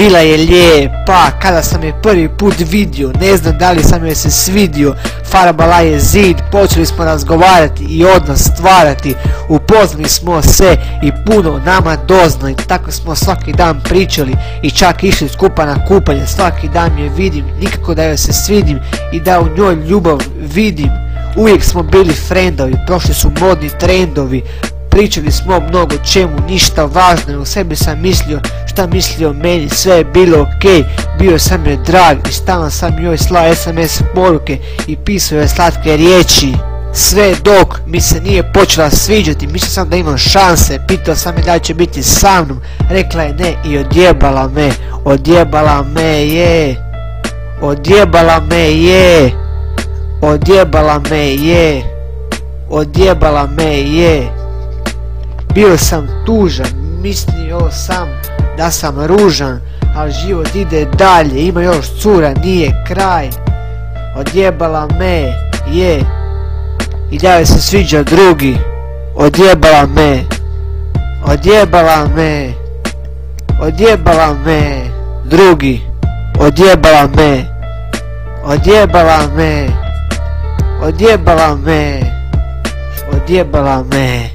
Bila je lijepa kada sam je prvi put vidio, ne znam da li sam joj se svidio. Farbala je zid, počeli smo razgovarati i odnos stvarati. Upoznali smo se i puno nama doznali. Tako smo svaki dan pričali i čak išli skupa na kupanje. Svaki dan je vidim, nikako da joj se svidim i da u njoj ljubav vidim. Uvijek smo bili frendovi, prošli su modni trendovi. Pričali smo mnogo čemu, ništa važno, u sebi sam mislio šta misli o meni, sve je bilo okej. Bio sam joj drag i stalno sam joj slao SMS poruke i pisao joj slatke riječi. Sve dok mi se nije počela sviđati, mislio sam da imam šanse, pitao sam je da će biti sa mnom, rekla je ne i odjebala me, odjebala me je, odjebala me je, odjebala me je, odjebala me je. Bio sam tužan, mislio sam da sam ružan, ali život ide dalje, ima još cura, nije kraj. Odjebala me je i da joj se sviđa drugi. Odjebala me, odjebala me, odjebala me drugi. Odjebala me, odjebala me, odjebala me, odjebala me.